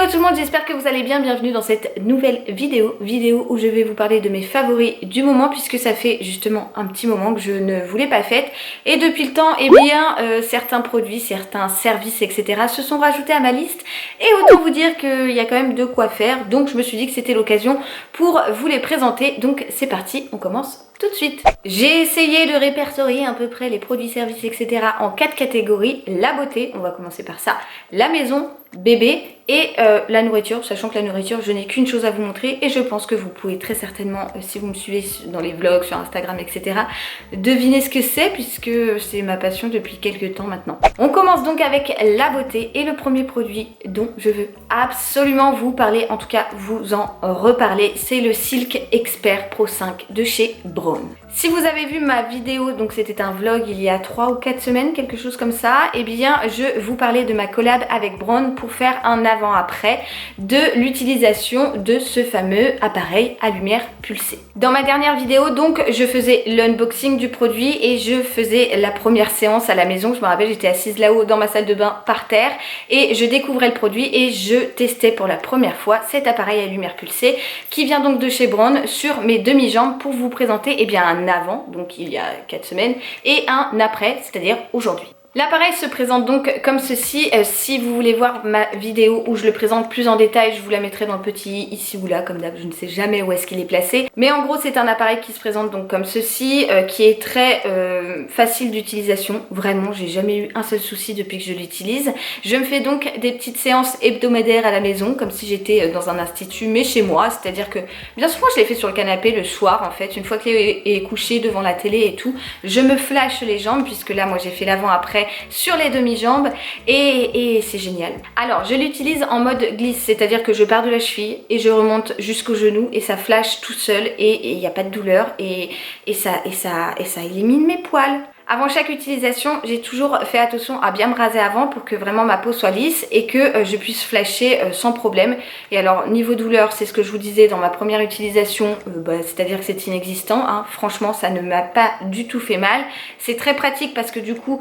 Hello tout le monde, j'espère que vous allez bien, bienvenue dans cette nouvelle vidéo où je vais vous parler de mes favoris du moment puisque ça fait justement un petit moment que je ne vous l'ai pas faite et depuis le temps, eh bien, certains produits, certains services, etc. se sont rajoutés à ma liste et autant vous dire qu'il y a quand même de quoi faire, donc je me suis dit que c'était l'occasion pour vous les présenter, donc c'est parti, on commence tout de suite. J'ai essayé de répertorier à peu près les produits, services, etc. en 4 catégories. La beauté, on va commencer par ça, la maison, bébé et la nourriture, sachant que la nourriture, je n'ai qu'une chose à vous montrer et je pense que vous pouvez très certainement, si vous me suivez dans les vlogs, sur Instagram, etc., deviner ce que c'est puisque c'est ma passion depuis quelques temps maintenant. On commence donc avec la beauté et le premier produit dont je veux absolument vous parler, en tout cas vous en reparler, c'est le Silk Expert Pro 5 de chez Braun. Si vous avez vu ma vidéo, donc c'était un vlog il y a 3 ou 4 semaines, quelque chose comme ça, et bien je vous parlais de ma collab avec Braun pour faire un avant-après de l'utilisation de ce fameux appareil à lumière pulsée. Dans ma dernière vidéo, donc, je faisais l'unboxing du produit et je faisais la première séance à la maison. Je me rappelle, j'étais assise là-haut dans ma salle de bain par terre et je découvrais le produit et je testais pour la première fois cet appareil à lumière pulsée qui vient donc de chez Braun sur mes demi-jambes pour vous présenter eh bien, un avant, donc il y a 4 semaines, et un après, c'est-à-dire aujourd'hui. L'appareil se présente donc comme ceci. Si vous voulez voir ma vidéo où je le présente plus en détail, je vous la mettrai dans le petit ici ou là, comme d'hab, je ne sais jamais où est-ce qu'il est placé. Mais en gros, c'est un appareil qui se présente donc comme ceci, qui est très facile d'utilisation. Vraiment, j'ai jamais eu un seul souci depuis que je l'utilise. Je me fais donc des petites séances hebdomadaires à la maison, comme si j'étais dans un institut, mais chez moi. C'est-à-dire que bien souvent, je l'ai fait sur le canapé le soir, en fait, une fois qu'il est couché devant la télé et tout. Je me flash les jambes, puisque là, moi, j'ai fait l'avant-après sur les demi-jambes et c'est génial. Alors je l'utilise en mode glisse, c'est-à-dire que je pars de la cheville et je remonte jusqu'au genou et ça flash tout seul et il n'y a pas de douleur et ça élimine mes poils. Avant chaque utilisation, j'ai toujours fait attention à bien me raser avant pour que vraiment ma peau soit lisse et que je puisse flasher sans problème. Et alors niveau douleur, c'est ce que je vous disais dans ma première utilisation, c'est-à-dire que c'est inexistant, hein. Franchement ça ne m'a pas du tout fait mal. C'est très pratique parce que du coup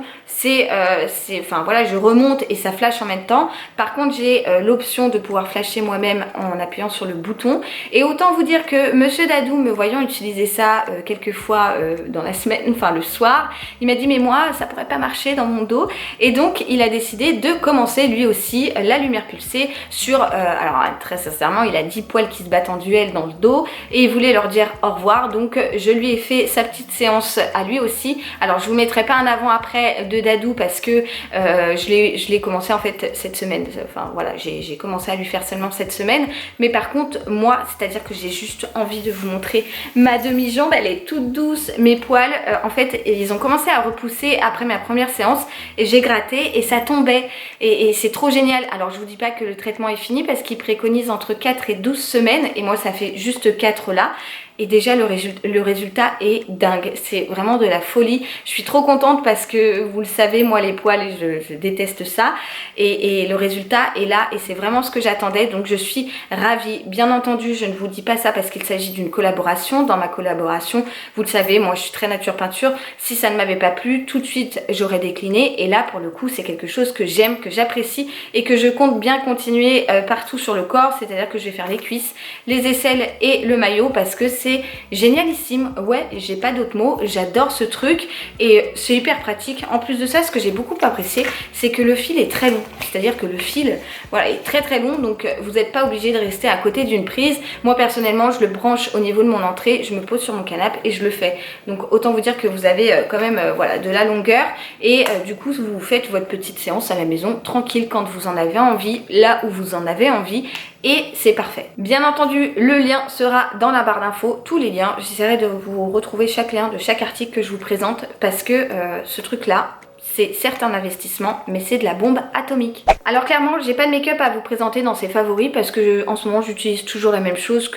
enfin voilà, je remonte et ça flash en même temps. Par contre j'ai l'option de pouvoir flasher moi-même en appuyant sur le bouton. Et autant vous dire que Monsieur Dadou, me voyant utiliser ça quelques fois dans la semaine, enfin le soir, il m'a dit mais moi ça pourrait pas marcher dans mon dos et donc il a décidé de commencer lui aussi la lumière pulsée sur, alors très sincèrement il a 10 poils qui se battent en duel dans le dos et il voulait leur dire au revoir, donc je lui ai fait sa petite séance à lui aussi. Alors je vous mettrai pas un avant-après de Dadou parce que je l'ai commencé en fait cette semaine, enfin voilà j'ai commencé à lui faire seulement cette semaine, mais par contre moi c'est à dire que j'ai juste envie de vous montrer ma demi-jambe, elle est toute douce, mes poils en fait ils ont commencé à repousser après ma première séance et j'ai gratté et ça tombait et c'est trop génial. Alors je vous dis pas que le traitement est fini parce qu'il préconise entre 4 et 12 semaines et moi ça fait juste 4 là. Et déjà le résultat est dingue, c'est vraiment de la folie. Je suis trop contente parce que vous le savez, moi les poils je déteste ça et le résultat est là et c'est vraiment ce que j'attendais, donc je suis ravie. Bien entendu je ne vous dis pas ça parce qu'il s'agit d'une collaboration. Dans ma collaboration, vous le savez, moi je suis très nature peinture, si ça ne m'avait pas plu tout de suite j'aurais décliné et là pour le coup c'est quelque chose que j'aime, que j'apprécie et que je compte bien continuer partout sur le corps, c'est-à-dire que je vais faire les cuisses, les aisselles et le maillot parce que c'est génialissime. Ouais, j'ai pas d'autres mots, j'adore ce truc et c'est hyper pratique. En plus de ça, ce que j'ai beaucoup apprécié, c'est que le fil est très long, c'est-à-dire que le fil voilà, est très long, donc vous n'êtes pas obligé de rester à côté d'une prise. Moi personnellement, je le branche au niveau de mon entrée, je me pose sur mon canapé et je le fais. Donc autant vous dire que vous avez quand même voilà, de la longueur et du coup vous faites votre petite séance à la maison tranquille quand vous en avez envie, là où vous en avez envie. Et c'est parfait. Bien entendu, le lien sera dans la barre d'infos, tous les liens. J'essaierai de vous retrouver chaque lien de chaque article que je vous présente parce que ce truc-là, c'est certes un investissement, mais c'est de la bombe atomique. Alors clairement, j'ai pas de make-up à vous présenter dans ces favoris parce que en ce moment, j'utilise toujours la même chose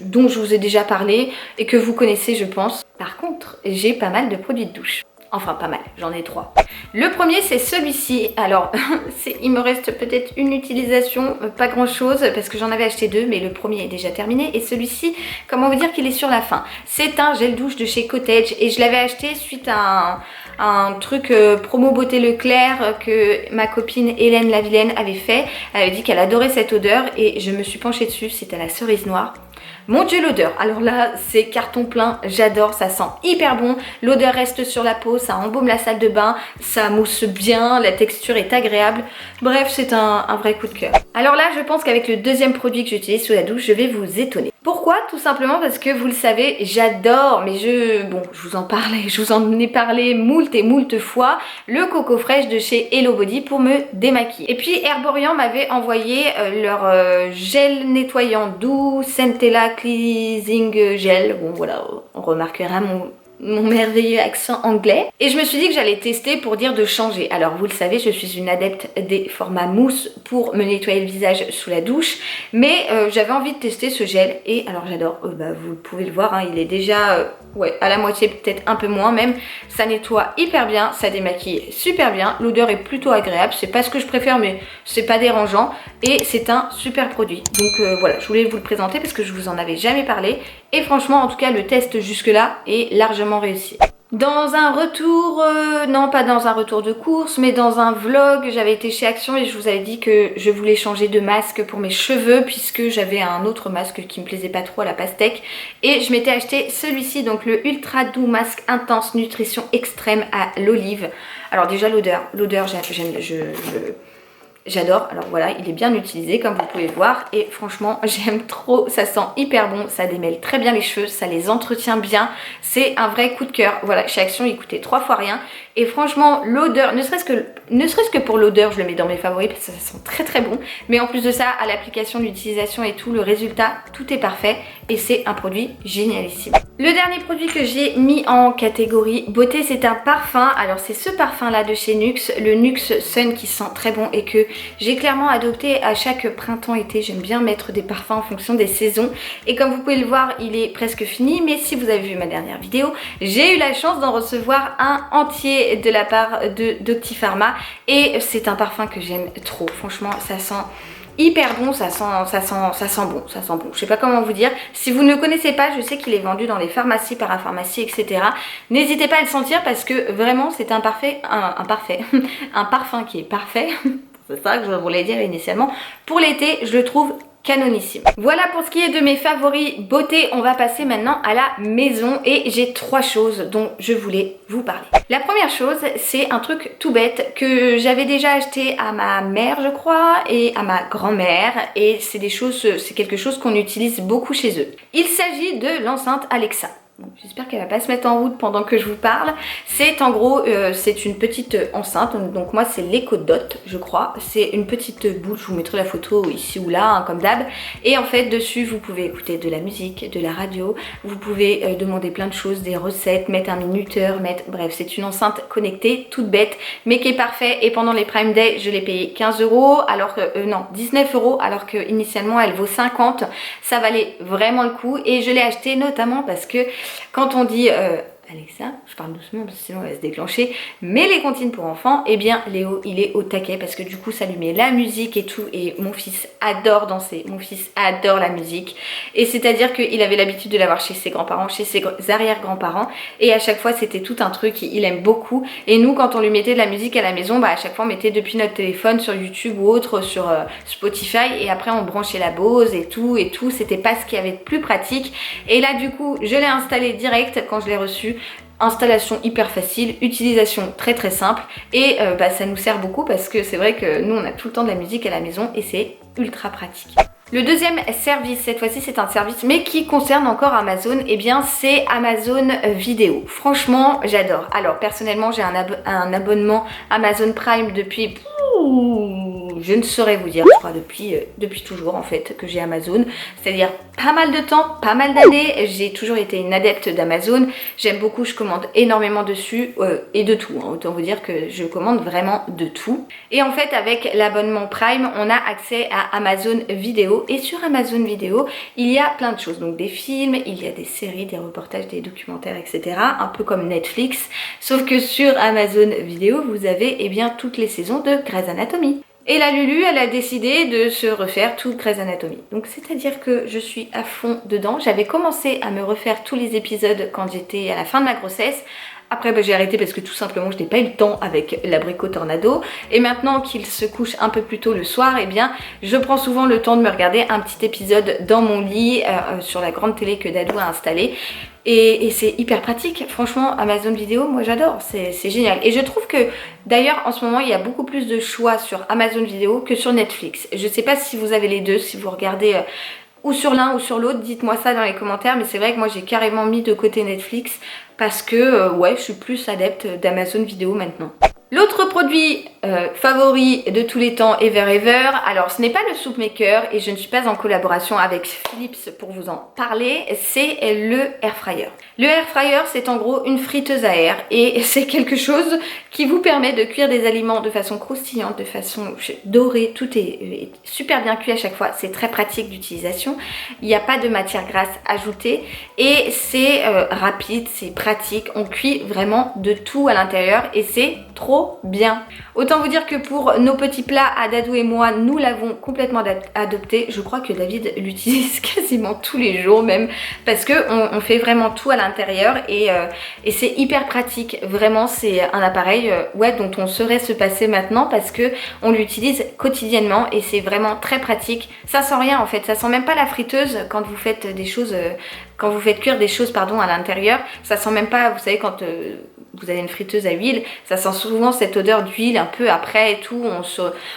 dont je vous ai déjà parlé et que vous connaissez, je pense. Par contre, j'ai pas mal de produits de douche. Enfin pas mal, j'en ai 3. Le premier c'est celui-ci. Alors il me reste peut-être une utilisation, pas grand chose parce que j'en avais acheté 2 mais le premier est déjà terminé. Et celui-ci, comment vous dire qu'il est sur la fin. C'est un gel douche de chez Cottage et je l'avais acheté suite à un truc promo beauté Leclerc que ma copine Hélène Lavilaine avait fait. Elle avait dit qu'elle adorait cette odeur et je me suis penchée dessus, c'était la cerise noire. Mon dieu l'odeur, alors là c'est carton plein, j'adore, ça sent hyper bon, l'odeur reste sur la peau, ça embaume la salle de bain, ça mousse bien, la texture est agréable, bref c'est un vrai coup de cœur. Alors là je pense qu'avec le deuxième produit que j'utilise sous la douche, je vais vous étonner. Pourquoi? Tout simplement parce que vous le savez, j'adore, mais je vous en ai parlé moult et moult fois, le Coco Fresh de chez Hello Body pour me démaquiller. Et puis Herborian m'avait envoyé leur gel nettoyant doux, Centella Cleansing Gel. Bon voilà, on remarquera mon merveilleux accent anglais. Et je me suis dit que j'allais tester pour dire de changer. Alors vous le savez, je suis une adepte des formats mousse pour me nettoyer le visage sous la douche. Mais j'avais envie de tester ce gel. Et alors j'adore, vous pouvez le voir, hein, il est déjà à la moitié, peut-être un peu moins même. Ça nettoie hyper bien, ça démaquille super bien. L'odeur est plutôt agréable. C'est pas ce que je préfère, mais c'est pas dérangeant. Et c'est un super produit. Donc voilà, je voulais vous le présenter parce que je vous en avais jamais parlé. Et franchement, en tout cas, le test jusque-là est largement réussi. Dans un retour, non pas dans un retour de course, mais dans un vlog, j'avais été chez Action et je vous avais dit que je voulais changer de masque pour mes cheveux puisque j'avais un autre masque qui me plaisait pas trop à la pastèque. Et je m'étais acheté celui-ci, donc le Ultra Doux Masque Intense Nutrition Extrême à l'olive. Alors déjà l'odeur, j'adore, alors voilà, il est bien utilisé comme vous pouvez voir et franchement j'aime trop, ça sent hyper bon, ça démêle très bien les cheveux, ça les entretient bien, c'est un vrai coup de cœur. Voilà, chez Action il coûtait 3 fois rien et franchement l'odeur, ne serait-ce que pour l'odeur je le mets dans mes favoris parce que ça sent très très bon, mais en plus de ça à l'application, l'utilisation et tout, le résultat, tout est parfait et c'est un produit génialissime. Le dernier produit que j'ai mis en catégorie beauté, c'est un parfum. Alors c'est ce parfum là de chez NYX, le NYX Sun qui sent très bon et que j'ai clairement adopté à chaque printemps-été. J'aime bien mettre des parfums en fonction des saisons. Et comme vous pouvez le voir, il est presque fini. Mais si vous avez vu ma dernière vidéo, j'ai eu la chance d'en recevoir un entier de la part de Doctipharma. Et c'est un parfum que j'aime trop. Franchement, ça sent hyper bon, ça sent bon. Je sais pas comment vous dire. Si vous ne le connaissez pas, je sais qu'il est vendu dans les pharmacies, parapharmacies, etc. N'hésitez pas à le sentir parce que vraiment c'est un parfum qui est parfait. C'est ça que je voulais dire initialement. Pour l'été, je le trouve canonissime. Voilà pour ce qui est de mes favoris beauté. On va passer maintenant à la maison et j'ai 3 choses dont je voulais vous parler. La première chose, c'est un truc tout bête que j'avais déjà acheté à ma mère je crois et à ma grand-mère et c'est quelque chose qu'on utilise beaucoup chez eux. Il s'agit de l'enceinte Alexa. J'espère qu'elle va pas se mettre en route pendant que je vous parle. C'est en gros, c'est une petite enceinte, donc moi c'est l'Echo Dot je crois. C'est une petite boule, je vous mettrai la photo ici ou là, hein, comme d'hab. Et en fait dessus vous pouvez écouter de la musique, de la radio, vous pouvez demander plein de choses, des recettes, mettre un minuteur, bref c'est une enceinte connectée, toute bête, mais qui est parfaite. Et pendant les Prime Day je l'ai payé 15 €, alors que, non 19 €, alors que initialement elle vaut 50. Ça valait vraiment le coup et je l'ai acheté notamment parce que quand on dit Alexa, je parle doucement parce que sinon elle va se déclencher, mais les comptines pour enfants, eh bien Léo il est au taquet parce que du coup ça lui met la musique et tout et mon fils adore danser, mon fils adore la musique et c'est à dire qu'il avait l'habitude de l'avoir chez ses grands-parents, chez ses arrière-grands-parents et à chaque fois c'était tout un truc, il aime beaucoup et nous quand on lui mettait de la musique à la maison, à chaque fois on mettait depuis notre téléphone sur YouTube ou autre, sur Spotify et après on branchait la Bose et tout, c'était pas ce qu'il y avait de plus pratique et là du coup je l'ai installé direct quand je l'ai reçu. Installation hyper facile, utilisation très très simple et ça nous sert beaucoup parce que c'est vrai que nous on a tout le temps de la musique à la maison et c'est ultra pratique. Le deuxième service, cette fois-ci c'est un service mais qui concerne encore Amazon, et bien c'est Amazon Vidéo. Franchement j'adore. Alors personnellement j'ai un abonnement Amazon Prime depuis... je ne saurais vous dire, je crois depuis toujours en fait que j'ai Amazon, c'est-à-dire pas mal de temps, pas mal d'années, j'ai toujours été une adepte d'Amazon, j'aime beaucoup, je commande énormément dessus et de tout, hein. Autant vous dire que je commande vraiment de tout. Et en fait avec l'abonnement Prime, on a accès à Amazon Vidéo et sur Amazon Vidéo, il y a plein de choses, donc des films, il y a des séries, des reportages, des documentaires, etc. Un peu comme Netflix, sauf que sur Amazon Vidéo, vous avez bien toutes les saisons de Grey's Anatomy. Et la Lulu, elle a décidé de se refaire tout Grey's Anatomy. Donc c'est-à-dire que je suis à fond dedans. J'avais commencé à me refaire tous les épisodes quand j'étais à la fin de ma grossesse. Après j'ai arrêté parce que tout simplement je n'ai pas eu le temps avec l'abricot tornado. Et maintenant qu'il se couche un peu plus tôt le soir, eh bien je prends souvent le temps de me regarder un petit épisode dans mon lit sur la grande télé que Dadou a installée. Et c'est hyper pratique, franchement Amazon Vidéo, moi j'adore, c'est génial. Et je trouve que d'ailleurs en ce moment il y a beaucoup plus de choix sur Amazon Vidéo que sur Netflix. Je sais pas si vous avez les deux, si vous regardez ou sur l'un ou sur l'autre, dites-moi ça dans les commentaires. Mais c'est vrai que moi j'ai carrément mis de côté Netflix parce que ouais, je suis plus adepte d'Amazon Vidéo maintenant. L'autre produit favori de tous les temps ever. Alors ce n'est pas le soup maker et je ne suis pas en collaboration avec Philips pour vous en parler, c'est le air fryer. Le air fryer, c'est en gros une friteuse à air et c'est quelque chose qui vous permet de cuire des aliments de façon croustillante, de façon dorée. Tout est super bien cuit à chaque fois, c'est très pratique d'utilisation. Il n'y a pas de matière grasse ajoutée et c'est rapide, c'est pratique. On cuit vraiment de tout à l'intérieur et c'est trop bien. Autant vous dire que pour nos petits plats à Dadou et moi, nous l'avons complètement adopté. Je crois que David l'utilise quasiment tous les jours même parce que on fait vraiment tout à l'intérieur et c'est hyper pratique. Vraiment, c'est un appareil ouais, dont on saurait se passer maintenant parce que on l'utilise quotidiennement et c'est vraiment très pratique. Ça sent rien en fait, ça sent même pas la friteuse quand vous faites des choses, quand vous faites cuire des choses pardon à l'intérieur. Ça sent même pas, vous savez quand vous avez une friteuse à huile, ça sent souvent cette odeur d'huile un peu après et tout,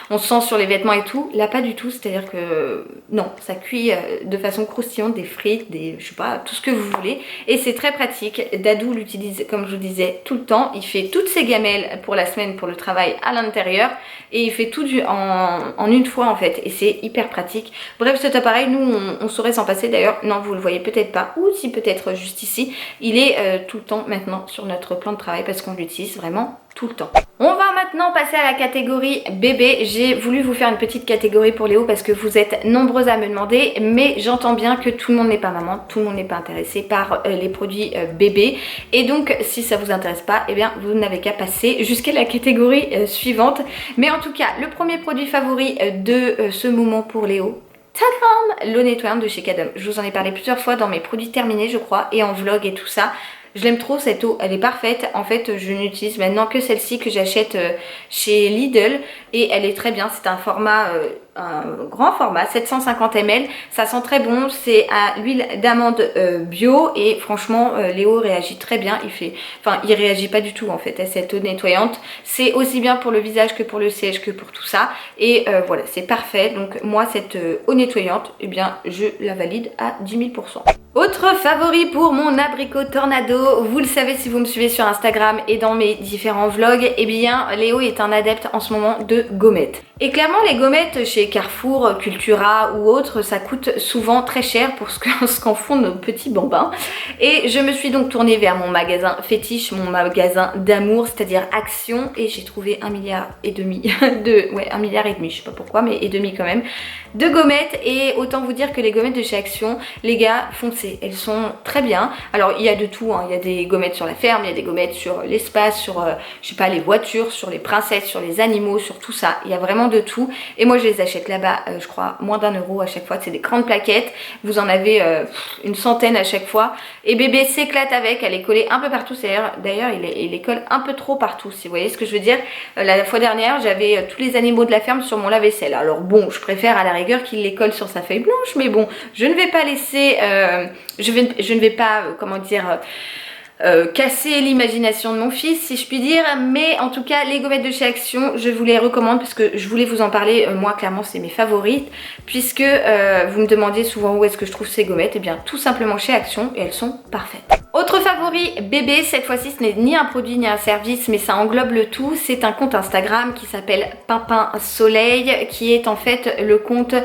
on sent sur les vêtements et tout. Là pas du tout, c'est-à-dire que non, ça cuit de façon croustillante des frites, des je sais pas, tout ce que vous voulez et c'est très pratique. Dadou l'utilise comme je vous disais tout le temps, il fait toutes ses gamelles pour la semaine pour le travail à l'intérieur et il fait tout en une fois en fait et c'est hyper pratique. Bref, cet appareil, nous on saurait s'en passer d'ailleurs, non vous le voyez peut-être pas ou si peut-être juste ici, il est tout le temps maintenant sur notre plan de travail parce qu'on l'utilise vraiment tout le temps. On va maintenant passer à la catégorie bébé. J'ai voulu vous faire une petite catégorie pour Léo parce que vous êtes nombreuses à me demander, mais j'entends bien que tout le monde n'est pas maman, tout le monde n'est pas intéressé par les produits bébé et donc si ça vous intéresse pas, eh bien vous n'avez qu'à passer jusqu'à la catégorie suivante. Mais en tout cas, le premier produit favori de ce moment pour Léo, tadam, l'eau nettoyante de chez Cadom. Je vous en ai parlé plusieurs fois dans mes produits terminés je crois et en vlog et tout ça. Je l'aime trop cette eau, elle est parfaite. En fait, je n'utilise maintenant que celle-ci que j'achète chez Lidl et elle est très bien. C'est un format, un grand format, 750 ml. Ça sent très bon. C'est à l'huile d'amande bio et franchement, Léo réagit très bien. Il réagit pas du tout en fait à cette eau nettoyante. C'est aussi bien pour le visage que pour le siège que pour tout ça. Et voilà, c'est parfait. Donc moi, cette eau nettoyante, eh bien, je la valide à 10 000 %. Autre favori pour mon abricot tornado, vous le savez si vous me suivez sur Instagram et dans mes différents vlogs, eh bien Léo est un adepte en ce moment de gommettes. Et clairement les gommettes chez Carrefour, Cultura ou autres, ça coûte souvent très cher pour ce qu'en font nos petits bambins. Et je me suis donc tournée vers mon magasin fétiche, mon magasin d'amour, c'est-à-dire Action, et j'ai trouvé 1,5 milliard ouais 1,5 milliard, je sais pas pourquoi, mais et demi quand même, de gommettes. Et autant vous dire que les gommettes de chez Action, les gars, foncez, elles sont très bien. Alors il y a de tout, hein. Il y a des gommettes sur la ferme, il y a des gommettes sur l'espace, sur je sais pas, les voitures, sur les princesses, sur les animaux, sur tout ça. Il y a vraiment de tout et moi je les achète là-bas, je crois moins d'1 € à chaque fois. C'est des grandes plaquettes, vous en avez une centaine à chaque fois et bébé s'éclate avec. Elle est collée un peu partout, d'ailleurs il les colle un peu trop partout, si vous voyez ce que je veux dire. La fois dernière j'avais tous les animaux de la ferme sur mon lave-vaisselle. Alors bon, je préfère à la rigueur qu'il les colle sur sa feuille blanche, mais bon, je ne vais pas laisser je ne vais pas comment dire casser l'imagination de mon fils, si je puis dire. Mais en tout cas, les gommettes de chez Action, je vous les recommande parce que je voulais vous en parler. Moi clairement c'est mes favorites, puisque vous me demandiez souvent où est-ce que je trouve ces gommettes. Et bien tout simplement chez Action, et elles sont parfaites. Autre favori bébé, cette fois-ci ce n'est ni un produit ni un service, mais ça englobe le tout. C'est un compte Instagram qui s'appelle Pimpin Soleil, qui est en fait le compte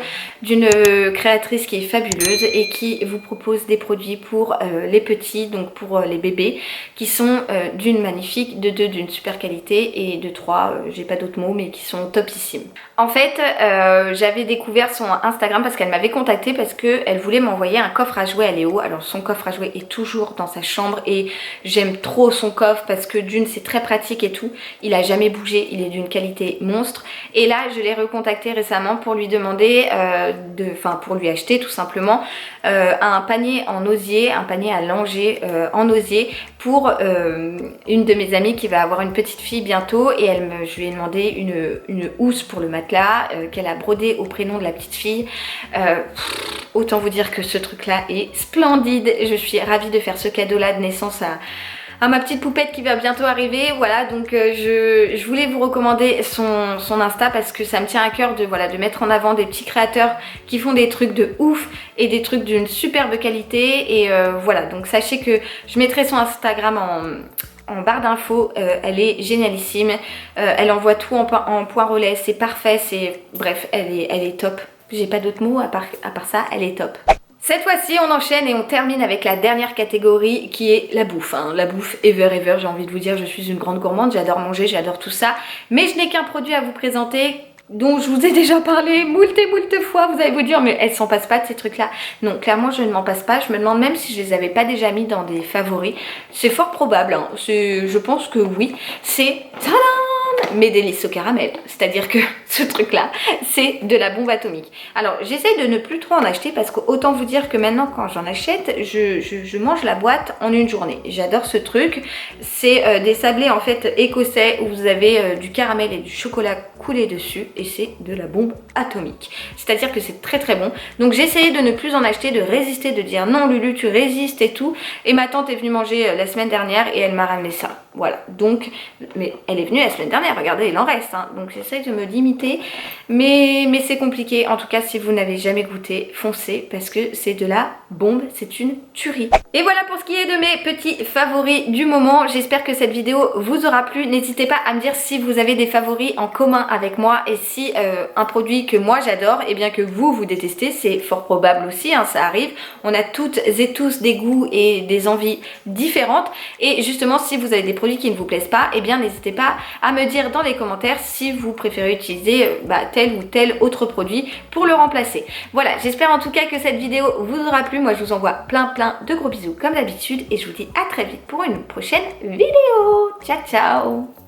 d'une créatrice qui est fabuleuse et qui vous propose des produits pour les petits, donc pour les bébés, qui sont d'une magnifique, de 2 d'une super qualité et de 3, j'ai pas d'autres mots, mais qui sont topissimes. En fait, j'avais découvert son Instagram parce qu'elle m'avait contactée parce qu'elle voulait m'envoyer un coffre à jouets à Léo. Alors son coffre à jouets est toujours dans sa chambre et j'aime trop son coffre parce que d'une c'est très pratique et tout, il a jamais bougé, il est d'une qualité monstre. Et là je l'ai recontacté récemment pour lui demander, pour lui acheter tout simplement un panier en osier, un panier à langer en osier pour une de mes amies qui va avoir une petite fille bientôt et je lui ai demandé une housse pour le matelas qu'elle a brodé au prénom de la petite fille. Autant vous dire que ce truc là est splendide. Je suis ravie de faire ce cadeau là de naissance à ma petite poupette qui va bientôt arriver. Voilà, donc je voulais vous recommander son Insta parce que ça me tient à cœur de mettre en avant des petits créateurs qui font des trucs de ouf et des trucs d'une superbe qualité. Et voilà, donc sachez que je mettrai son Instagram en barre d'infos, elle est génialissime, elle envoie tout en point relais, c'est parfait, bref, elle est top. J'ai pas d'autres mots à part ça, elle est top. Cette fois-ci, on enchaîne et on termine avec la dernière catégorie qui est la bouffe. La bouffe ever, j'ai envie de vous dire, je suis une grande gourmande, j'adore manger, j'adore tout ça. Mais je n'ai qu'un produit à vous présenter dont je vous ai déjà parlé moult et moult fois. Vous allez vous dire, mais elle s'en passe pas de ces trucs-là. Non, clairement, je ne m'en passe pas. Je me demande même si je les avais pas déjà mis dans des favoris. C'est fort probable, hein. Je pense que oui. C'est... Tadam! Mes délices au caramel, c'est-à-dire que ce truc là c'est de la bombe atomique. Alors j'essaie de ne plus trop en acheter parce qu'autant vous dire que maintenant quand j'en achète je mange la boîte en une journée. J'adore ce truc, c'est des sablés en fait écossais où vous avez du caramel et du chocolat coulé dessus et c'est de la bombe atomique, c'est à dire que c'est très très bon. Donc j'ai essayé de ne plus en acheter, de résister, de dire non Lulu tu résistes et tout, et ma tante est venue manger la semaine dernière et elle m'a ramené ça. Voilà, donc, mais elle est venue la semaine dernière, regardez, il en reste, hein. Donc j'essaie de me limiter, mais c'est compliqué. En tout cas, si vous n'avez jamais goûté, foncez, parce que c'est de la bombe, c'est une tuerie. Et voilà pour ce qui est de mes petits favoris du moment. J'espère que cette vidéo vous aura plu. N'hésitez pas à me dire si vous avez des favoris en commun avec moi, et si un produit que moi j'adore, et bien que vous détestez, c'est fort probable aussi, hein, ça arrive. On a toutes et tous des goûts et des envies différentes, et justement, si vous avez des produits qui ne vous plaisent pas, et bien n'hésitez pas à me dire dans les commentaires si vous préférez utiliser tel ou tel autre produit pour le remplacer. Voilà, j'espère en tout cas que cette vidéo vous aura plu. Moi je vous envoie plein de gros bisous comme d'habitude et je vous dis à très vite pour une prochaine vidéo. Ciao ciao.